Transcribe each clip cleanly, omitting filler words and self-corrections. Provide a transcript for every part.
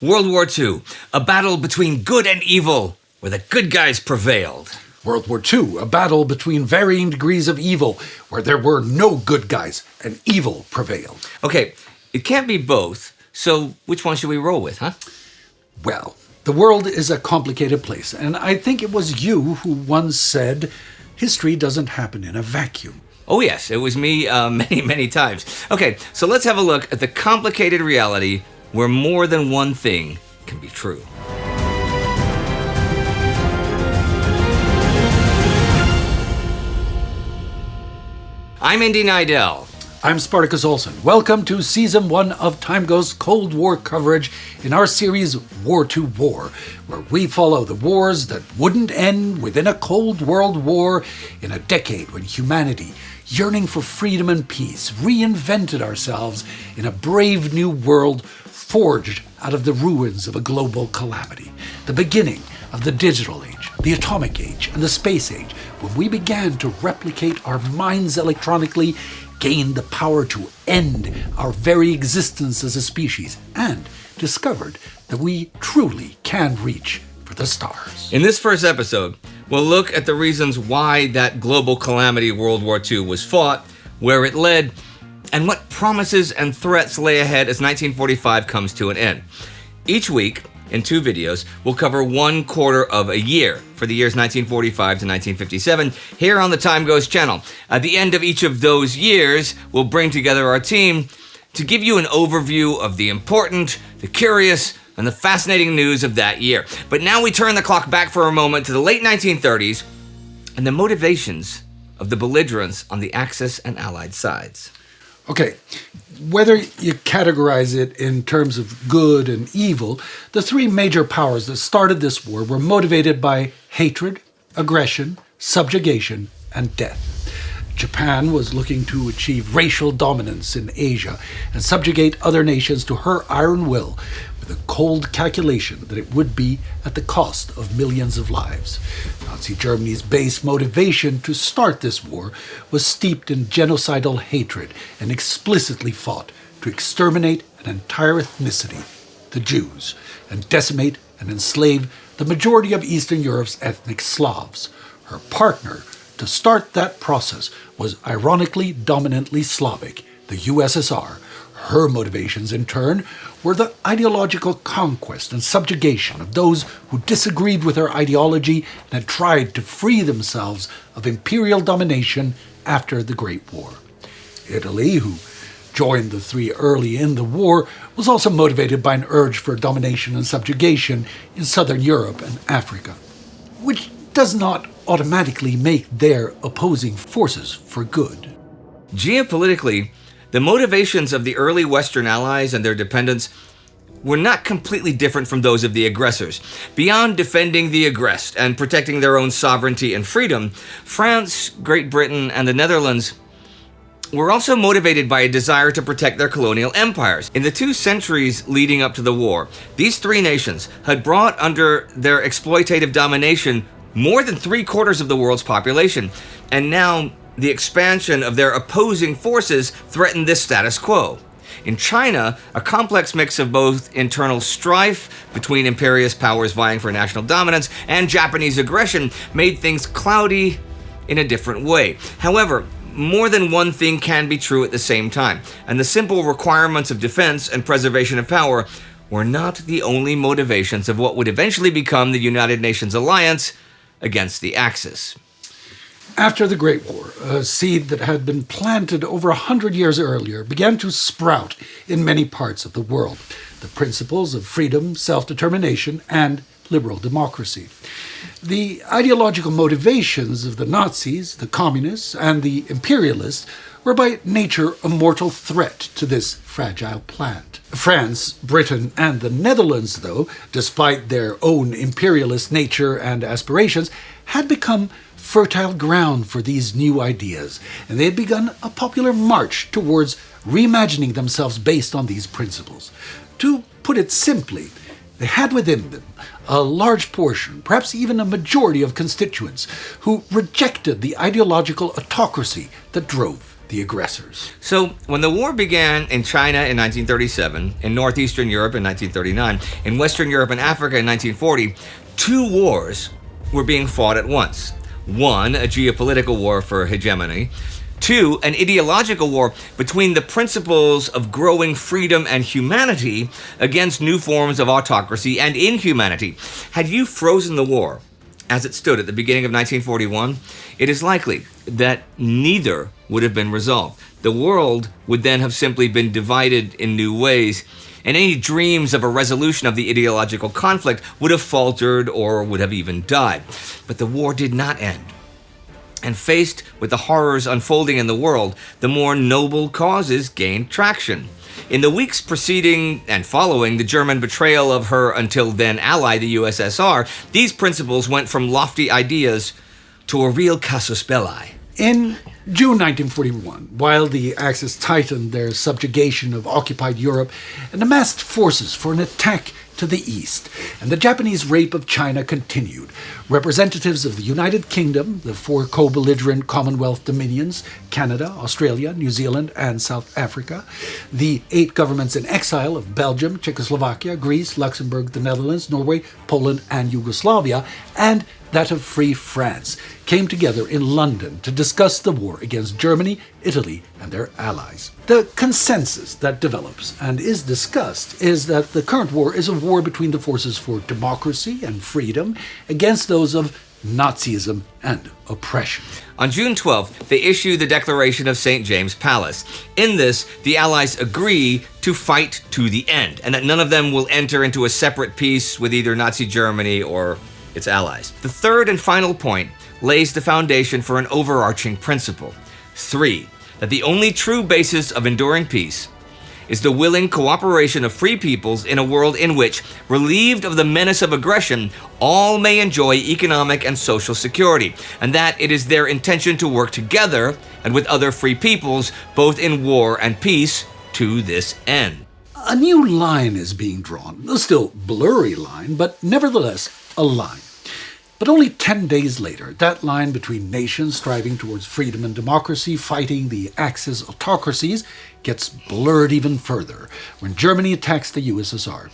World War II, a battle between good and evil, where the good guys prevailed. World War II, a battle between varying degrees of evil, where there were no good guys and evil prevailed. Okay, it can't be both, so which one should we roll with, huh? Well, the world is a complicated place, and I think it was you who once said, history doesn't happen in a vacuum. Oh yes, it was me many times. Okay, so let's have a look at the complicated reality where more than one thing can be true. I'm Indy Neidell. I'm Spartacus Olsson. Welcome to Season 1 of TimeGhost Cold War coverage in our series War to War, where we follow the wars that wouldn't end within a Cold World War in a decade when humanity, yearning for freedom and peace, reinvented ourselves in a brave new world forged out of the ruins of a global calamity. The beginning of the digital age, the atomic age, and the space age, when we began to replicate our minds electronically, gained the power to end our very existence as a species, and discovered that we truly can reach for the stars. In this first episode, we'll look at the reasons why that global calamity World War II was fought, where it led, and what promises and threats lay ahead as 1945 comes to an end. Each week, in 2 videos, we'll cover 1 quarter of a year for the years 1945 to 1957 here on the TimeGhost channel. At the end of each of those years, we'll bring together our team to give you an overview of the important, the curious, and the fascinating news of that year. But now we turn the clock back for a moment to the late 1930s and the motivations of the belligerents on the Axis and Allied sides. Okay, whether you categorize it in terms of good and evil, the 3 major powers that started this war were motivated by hatred, aggression, subjugation, and death. Japan was looking to achieve racial dominance in Asia and subjugate other nations to her iron will, with a cold calculation that it would be at the cost of millions of lives. Nazi Germany's base motivation to start this war was steeped in genocidal hatred and explicitly fought to exterminate an entire ethnicity, the Jews, and decimate and enslave the majority of Eastern Europe's ethnic Slavs. Her partner to start that process was ironically dominantly Slavic, the USSR. Her motivations, in turn, were the ideological conquest and subjugation of those who disagreed with her ideology and had tried to free themselves of imperial domination after the Great War. Italy, who joined the 3 early in the war, was also motivated by an urge for domination and subjugation in southern Europe and Africa, which does not automatically make their opposing forces for good. Geopolitically, the motivations of the early Western allies and their dependents were not completely different from those of the aggressors. Beyond defending the aggressed and protecting their own sovereignty and freedom, France, Great Britain, and the Netherlands were also motivated by a desire to protect their colonial empires. In the 2 centuries leading up to the war, these 3 nations had brought under their exploitative domination more than 3/4 of the world's population, and now the expansion of their opposing forces threatened this status quo. In China, a complex mix of both internal strife between imperious powers vying for national dominance and Japanese aggression made things cloudy in a different way. However, more than one thing can be true at the same time, and the simple requirements of defense and preservation of power were not the only motivations of what would eventually become the United Nations alliance against the Axis. After the Great War, a seed that had been planted over 100 years earlier began to sprout in many parts of the world. The principles of freedom, self-determination, and liberal democracy. The ideological motivations of the Nazis, the communists, and the imperialists were by nature a mortal threat to this fragile plant. France, Britain, and the Netherlands, though, despite their own imperialist nature and aspirations, had become fertile ground for these new ideas, and they had begun a popular march towards reimagining themselves based on these principles. To put it simply, they had within them a large portion, perhaps even a majority of constituents, who rejected the ideological autocracy that drove the aggressors. So, when the war began in China in 1937, in northeastern Europe in 1939, in Western Europe and Africa in 1940, two wars were being fought at once. One, a geopolitical war for hegemony. Two, an ideological war between the principles of growing freedom and humanity against new forms of autocracy and inhumanity. Had you frozen the war as it stood at the beginning of 1941, it is likely that neither would have been resolved. The world would then have simply been divided in new ways, and any dreams of a resolution of the ideological conflict would have faltered or would have even died. But the war did not end. And faced with the horrors unfolding in the world, the more noble causes gained traction. In the weeks preceding and following the German betrayal of her until then ally, the USSR, these principles went from lofty ideas to a real casus belli. In June 1941, while the Axis tightened their subjugation of occupied Europe and amassed forces for an attack to the east, and the Japanese rape of China continued, representatives of the United Kingdom, the four co-belligerent Commonwealth dominions, Canada, Australia, New Zealand, and South Africa, the 8 governments in exile of Belgium, Czechoslovakia, Greece, Luxembourg, the Netherlands, Norway, Poland, and Yugoslavia, and that of Free France, came together in London to discuss the war against Germany, Italy, and their allies. The consensus that develops and is discussed is that the current war is a war between the forces for democracy and freedom against those of Nazism and oppression. On June 12th, they issue the Declaration of St. James Palace. In this, the Allies agree to fight to the end, and that none of them will enter into a separate peace with either Nazi Germany or its allies. The third and final point lays the foundation for an overarching principle. 3, that the only true basis of enduring peace is the willing cooperation of free peoples in a world in which, relieved of the menace of aggression, all may enjoy economic and social security, and that it is their intention to work together and with other free peoples, both in war and peace, to this end. A new line is being drawn, a still blurry line, but nevertheless a line. But only 10 days later, that line between nations striving towards freedom and democracy, fighting the Axis autocracies, gets blurred even further when Germany attacks the USSR.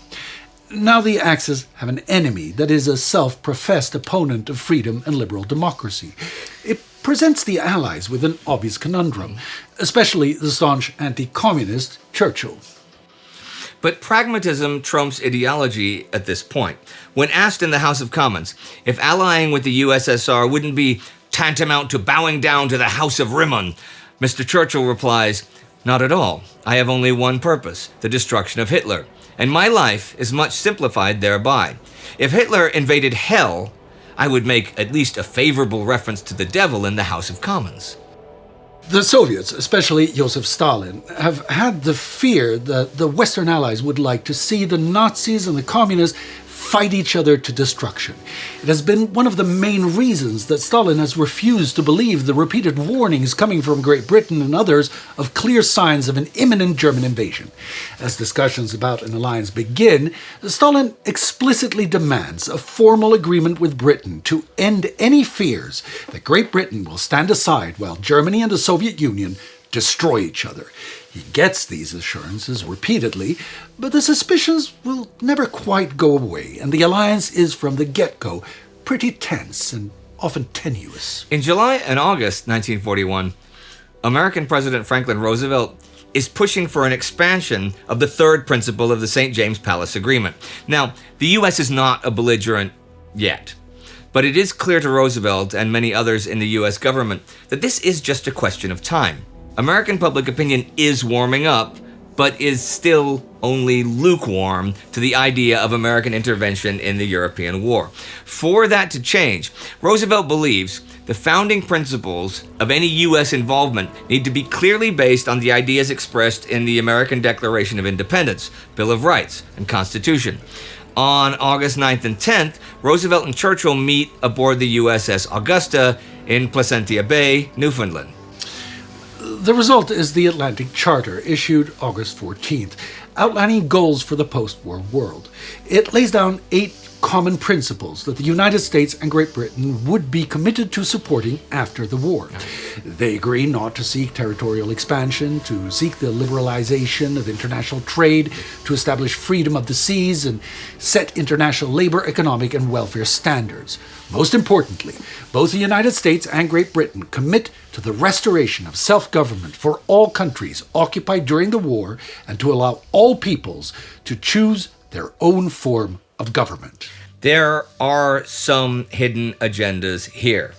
Now the Axis have an enemy that is a self-professed opponent of freedom and liberal democracy. It presents the Allies with an obvious conundrum, especially the staunch anti-communist Churchill. But pragmatism trumps ideology at this point. When asked in the House of Commons if allying with the USSR wouldn't be tantamount to bowing down to the House of Rimmon, Mr. Churchill replies, "Not at all. I have only one purpose, the destruction of Hitler, and my life is much simplified thereby. If Hitler invaded hell, I would make at least a favorable reference to the devil in the House of Commons." The Soviets, especially Joseph Stalin, have had the fear that the Western Allies would like to see the Nazis and the Communists fight each other to destruction. It has been one of the main reasons that Stalin has refused to believe the repeated warnings coming from Great Britain and others of clear signs of an imminent German invasion. As discussions about an alliance begin, Stalin explicitly demands a formal agreement with Britain to end any fears that Great Britain will stand aside while Germany and the Soviet Union destroy each other. He gets these assurances repeatedly, but the suspicions will never quite go away, and the alliance is from the get-go pretty tense and often tenuous. In July and August 1941, American President Franklin Roosevelt is pushing for an expansion of the third principle of the St. James Palace Agreement. Now, the U.S. is not a belligerent yet, but it is clear to Roosevelt and many others in the U.S. government that this is just a question of time. American public opinion is warming up, but is still only lukewarm to the idea of American intervention in the European war. For that to change, Roosevelt believes the founding principles of any U.S. involvement need to be clearly based on the ideas expressed in the American Declaration of Independence, Bill of Rights, and Constitution. On August 9th and 10th, Roosevelt and Churchill meet aboard the USS Augusta in Placentia Bay, Newfoundland. The result is the Atlantic Charter, issued August 14th, outlining goals for the post-war world. It lays down 8 common principles that the United States and Great Britain would be committed to supporting after the war. They agree not to seek territorial expansion, to seek the liberalization of international trade, to establish freedom of the seas, and set international labor, economic, and welfare standards. Most importantly, both the United States and Great Britain commit to the restoration of self-government for all countries occupied during the war and to allow all peoples to choose their own form of government. There are some hidden agendas here.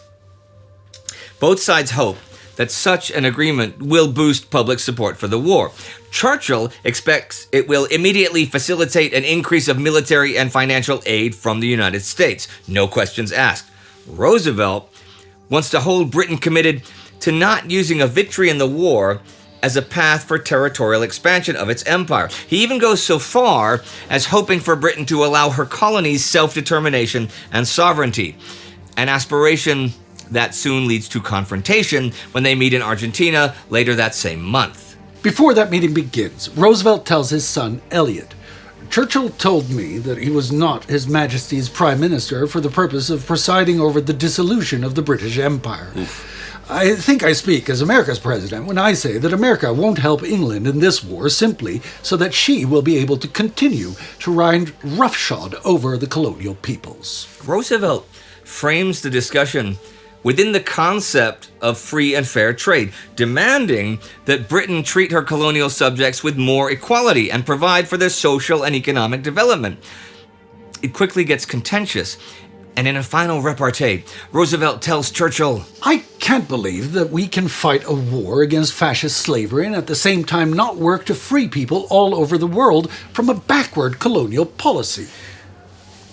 Both sides hope that such an agreement will boost public support for the war. Churchill expects it will immediately facilitate an increase of military and financial aid from the United States. No questions asked. Roosevelt wants to hold Britain committed to not using a victory in the war as a path for territorial expansion of its empire. He even goes so far as hoping for Britain to allow her colonies self-determination and sovereignty, an aspiration that soon leads to confrontation when they meet in Argentina later that same month. Before that meeting begins, Roosevelt tells his son, Elliot, "Churchill told me that he was not His Majesty's Prime Minister for the purpose of presiding over the dissolution of the British Empire. I think I speak as America's president when I say that America won't help England in this war simply so that she will be able to continue to ride roughshod over the colonial peoples." Roosevelt frames the discussion within the concept of free and fair trade, demanding that Britain treat her colonial subjects with more equality and provide for their social and economic development. It quickly gets contentious, and in a final repartee, Roosevelt tells Churchill, "I can't believe that we can fight a war against fascist slavery and at the same time not work to free people all over the world from a backward colonial policy."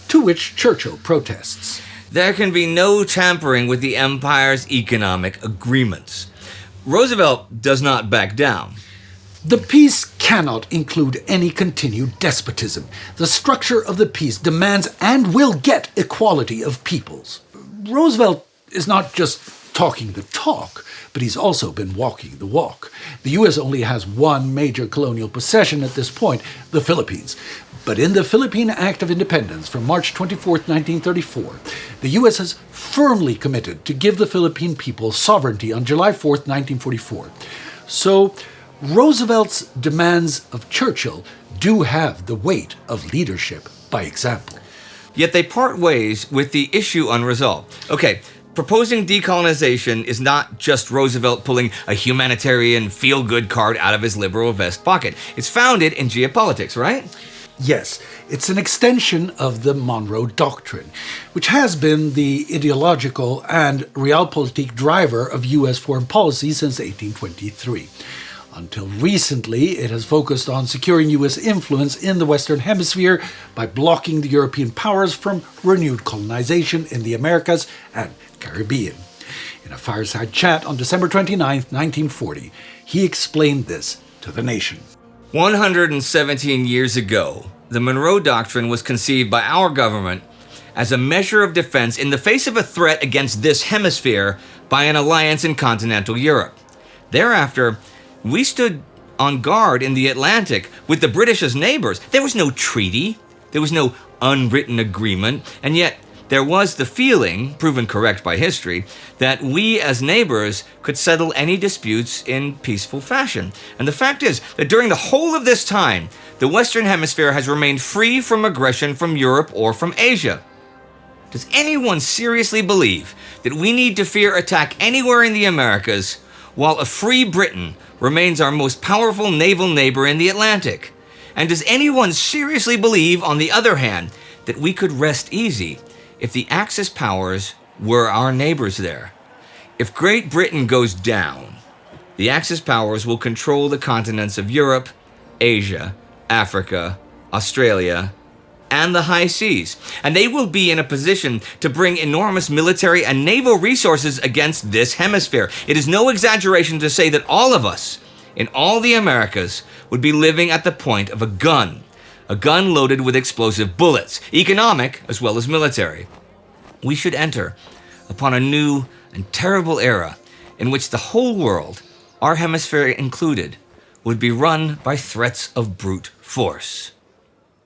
To which Churchill protests. There can be no tampering with the empire's economic agreements. Roosevelt does not back down. The peace cannot include any continued despotism. The structure of the peace demands and will get equality of peoples. Roosevelt is not just talking the talk, but he's also been walking the walk. The U.S. only has one major colonial possession at this point, the Philippines. But in the Philippine Act of Independence from March 24, 1934, the U.S. has firmly committed to give the Philippine people sovereignty on July 4, 1944. So Roosevelt's demands of Churchill do have the weight of leadership by example. Yet they part ways with the issue unresolved. Okay, proposing decolonization is not just Roosevelt pulling a humanitarian feel-good card out of his liberal vest pocket. It's founded in geopolitics, right? Yes, it's an extension of the Monroe Doctrine, which has been the ideological and realpolitik driver of U.S. foreign policy since 1823. Until recently, it has focused on securing U.S. influence in the Western Hemisphere by blocking the European powers from renewed colonization in the Americas and Caribbean. In a fireside chat on December 29, 1940, he explained this to the nation. 117 years ago, the Monroe Doctrine was conceived by our government as a measure of defense in the face of a threat against this hemisphere by an alliance in continental Europe. Thereafter, we stood on guard in the Atlantic with the British as neighbors. There was no treaty, there was no unwritten agreement, and yet there was the feeling, proven correct by history, that we as neighbors could settle any disputes in peaceful fashion. And the fact is that during the whole of this time, the Western Hemisphere has remained free from aggression from Europe or from Asia. Does anyone seriously believe that we need to fear attack anywhere in the Americas while a free Britain remains our most powerful naval neighbor in the Atlantic? And does anyone seriously believe, on the other hand, that we could rest easy if the Axis powers were our neighbors there? If Great Britain goes down, the Axis powers will control the continents of Europe, Asia, Africa, Australia, and the high seas, and they will be in a position to bring enormous military and naval resources against this hemisphere. It is no exaggeration to say that all of us, in all the Americas, would be living at the point of a gun loaded with explosive bullets, economic as well as military. We should enter upon a new and terrible era in which the whole world, our hemisphere included, would be run by threats of brute force.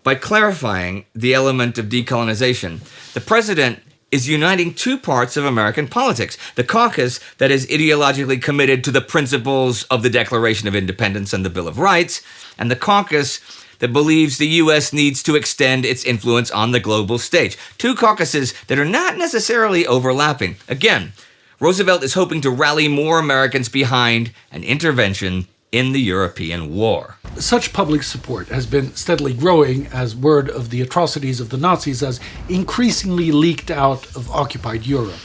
By clarifying the element of decolonization, the president is uniting two parts of American politics: the caucus that is ideologically committed to the principles of the Declaration of Independence and the Bill of Rights, and the caucus that believes the U.S. needs to extend its influence on the global stage. Two caucuses that are not necessarily overlapping. Again, Roosevelt is hoping to rally more Americans behind an intervention in the European war. Such public support has been steadily growing as word of the atrocities of the Nazis has increasingly leaked out of occupied Europe.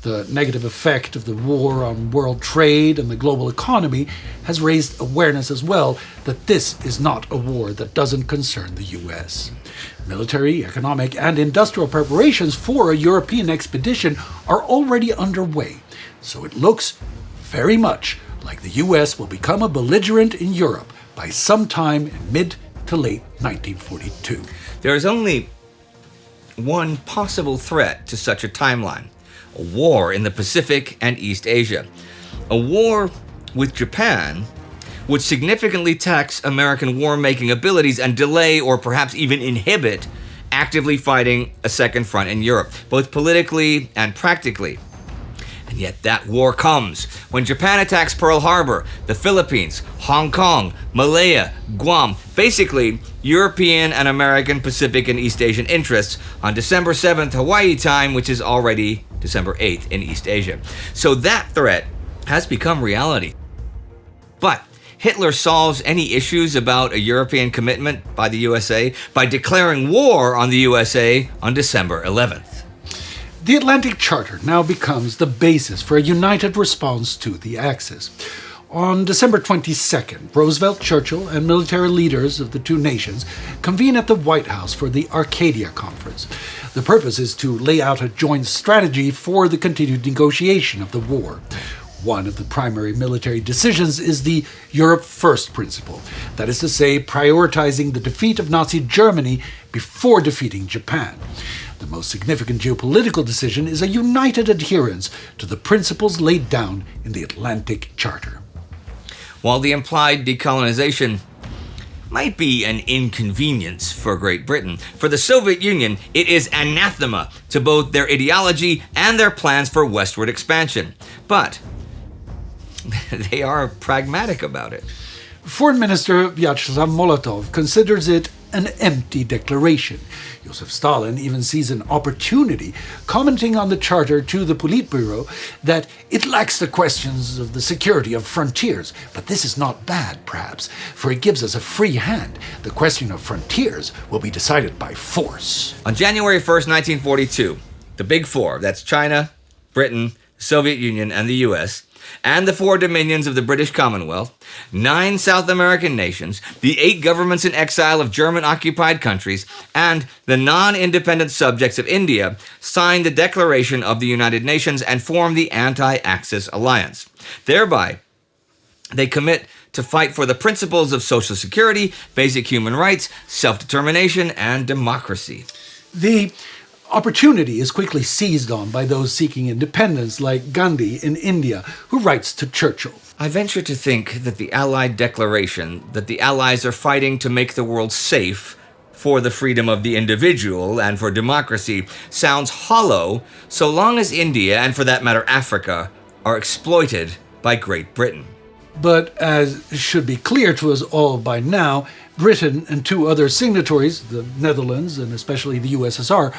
The negative effect of the war on world trade and the global economy has raised awareness as well that this is not a war that doesn't concern the U.S. Military, economic, and industrial preparations for a European expedition are already underway, so it looks very much like the U.S. will become a belligerent in Europe by sometime in mid to late 1942. There is only one possible threat to such a timeline: a war in the Pacific and East Asia. A war with Japan would significantly tax American war-making abilities and delay or perhaps even inhibit actively fighting a second front in Europe, both politically and practically. And yet that war comes when Japan attacks Pearl Harbor, the Philippines, Hong Kong, Malaya, Guam, basically European and American Pacific and East Asian interests on December 7th Hawaii time, which is already December 8th in East Asia. So that threat has become reality. But Hitler solves any issues about a European commitment by the USA by declaring war on the USA on December 11th. The Atlantic Charter now becomes the basis for a united response to the Axis. On December 22nd, Roosevelt, Churchill, and military leaders of the two nations convene at the White House for the Arcadia Conference. The purpose is to lay out a joint strategy for the continued negotiation of the war. One of the primary military decisions is the Europe First principle, that is to say, prioritizing the defeat of Nazi Germany before defeating Japan. The most significant geopolitical decision is a united adherence to the principles laid down in the Atlantic Charter. While the implied decolonization might be an inconvenience for Great Britain, for the Soviet Union it is anathema to both their ideology and their plans for westward expansion. But they are pragmatic about it. Foreign Minister Vyacheslav Molotov considers it an empty declaration. Joseph Stalin even sees an opportunity, commenting on the charter to the Politburo, that it lacks the questions of the security of frontiers. But this is not bad, perhaps, for it gives us a free hand. The question of frontiers will be decided by force. On January 1st, 1942, the Big Four, that's China, Britain, the Soviet Union, and the US, and the four dominions of the British Commonwealth, 9 South American nations, the 8 governments in exile of German-occupied countries, and the non-independent subjects of India signed the Declaration of the United Nations and formed the Anti-Axis Alliance. Thereby, they commit to fight for the principles of social security, basic human rights, self-determination, and democracy. The opportunity is quickly seized on by those seeking independence, like Gandhi in India, who writes to Churchill. I venture to think that the Allied declaration that the Allies are fighting to make the world safe for the freedom of the individual and for democracy sounds hollow so long as India, and for that matter Africa, are exploited by Great Britain. But as should be clear to us all by now, Britain and 2 other signatories, the Netherlands and especially the USSR,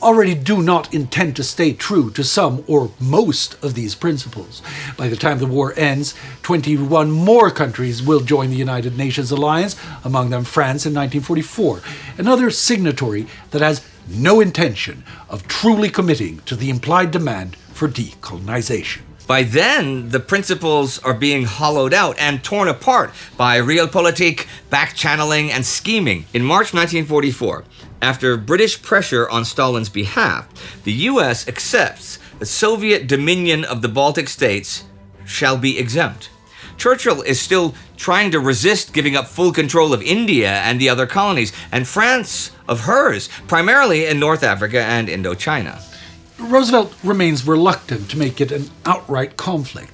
already do not intend to stay true to some or most of these principles. By the time the war ends, 21 more countries will join the United Nations alliance, among them France in 1944, another signatory that has no intention of truly committing to the implied demand for decolonization. By then, the principles are being hollowed out and torn apart by realpolitik, back-channeling, and scheming. In March 1944, after British pressure on Stalin's behalf, the U.S. accepts the Soviet dominion of the Baltic states shall be exempt. Churchill is still trying to resist giving up full control of India and the other colonies, and France of hers, primarily in North Africa and Indochina. Roosevelt remains reluctant to make it an outright conflict,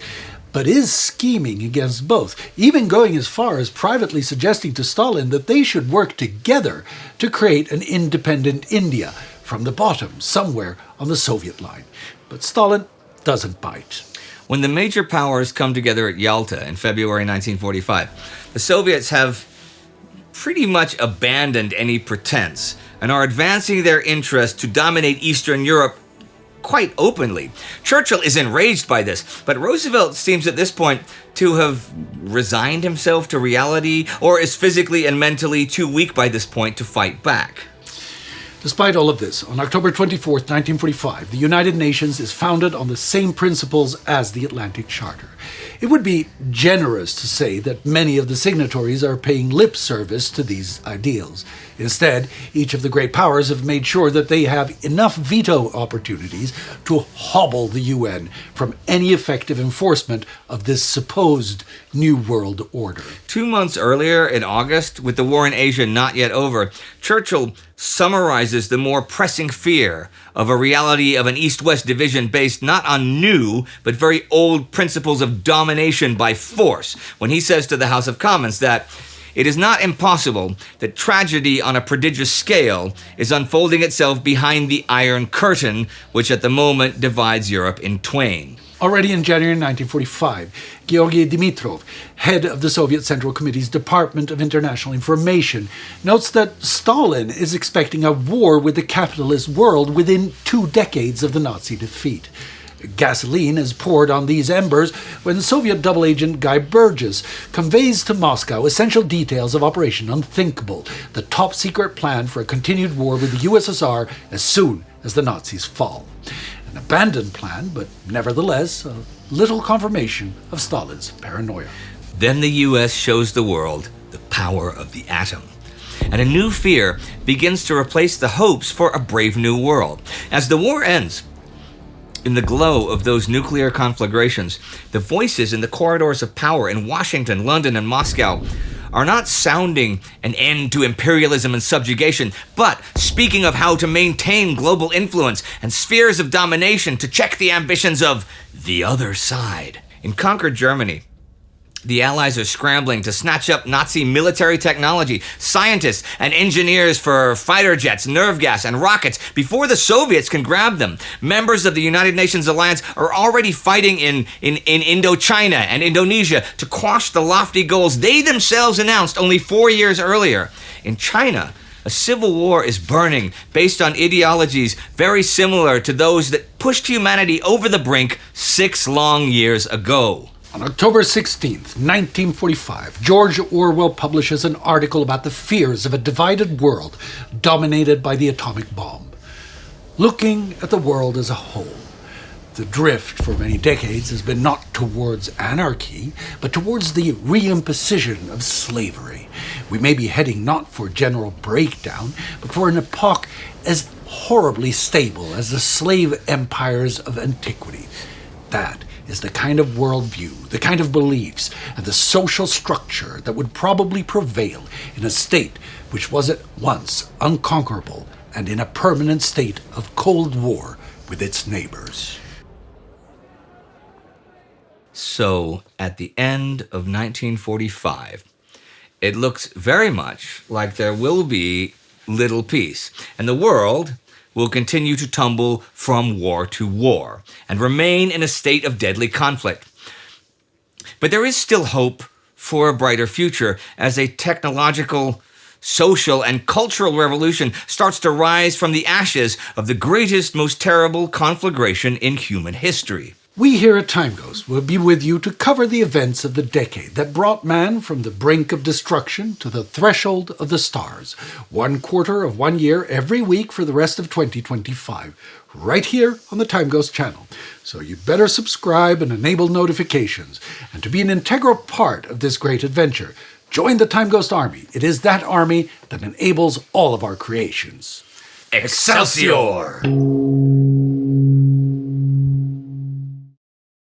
but is scheming against both, even going as far as privately suggesting to Stalin that they should work together to create an independent India from the bottom, somewhere on the Soviet line. But Stalin doesn't bite. When the major powers come together at Yalta in February 1945, the Soviets have pretty much abandoned any pretense and are advancing their interest to dominate Eastern Europe quite openly. Churchill is enraged by this, but Roosevelt seems at this point to have resigned himself to reality, or is physically and mentally too weak by this point to fight back. Despite all of this, on October 24th, 1945, the United Nations is founded on the same principles as the Atlantic Charter. It would be generous to say that many of the signatories are paying lip service to these ideals. Instead, each of the great powers have made sure that they have enough veto opportunities to hobble the UN from any effective enforcement of this supposed New World Order. 2 months earlier, in August, with the war in Asia not yet over, Churchill summarizes the more pressing fear of a reality of an East-West division based not on new, but very old principles of domination by force, when he says to the House of Commons that it is not impossible that tragedy on a prodigious scale is unfolding itself behind the Iron Curtain, which at the moment divides Europe in twain. Already in January 1945, Georgy Dimitrov, head of the Soviet Central Committee's Department of International Information, notes that Stalin is expecting a war with the capitalist world within 2 decades of the Nazi defeat. Gasoline is poured on these embers when Soviet double agent Guy Burgess conveys to Moscow essential details of Operation Unthinkable, the top-secret plan for a continued war with the USSR as soon as the Nazis fall. An abandoned plan, but nevertheless a little confirmation of Stalin's paranoia. Then the US shows the world the power of the atom. And a new fear begins to replace the hopes for a brave new world. As the war ends, in the glow of those nuclear conflagrations, the voices in the corridors of power in Washington, London, and Moscow are not sounding an end to imperialism and subjugation, but speaking of how to maintain global influence and spheres of domination to check the ambitions of the other side. In conquered Germany, the Allies are scrambling to snatch up Nazi military technology, scientists and engineers for fighter jets, nerve gas, and rockets before the Soviets can grab them. Members of the United Nations alliance are already fighting in Indochina and Indonesia to quash the lofty goals they themselves announced only 4 years earlier. In China, a civil war is burning based on ideologies very similar to those that pushed humanity over the brink 6 long years ago. On October 16th, 1945, George Orwell publishes an article about the fears of a divided world dominated by the atomic bomb. Looking at the world as a whole, the drift for many decades has been not towards anarchy, but towards the reimposition of slavery. We may be heading not for general breakdown, but for an epoch as horribly stable as the slave empires of antiquity. That is the kind of worldview, the kind of beliefs, and the social structure that would probably prevail in a state which was at once unconquerable and in a permanent state of Cold War with its neighbors. So, at the end of 1945, it looks very much like there will be little peace, and the world will continue to tumble from war to war and remain in a state of deadly conflict. But there is still hope for a brighter future as a technological, social, and cultural revolution starts to rise from the ashes of the greatest, most terrible conflagration in human history. We here at TimeGhost will be with you to cover the events of the decade that brought man from the brink of destruction to the threshold of the stars, 1/4 of 1 year every week for the rest of 2025, right here on the TimeGhost channel. So you better subscribe and enable notifications. And to be an integral part of this great adventure, join the TimeGhost Army. It is that army that enables all of our creations. Excelsior!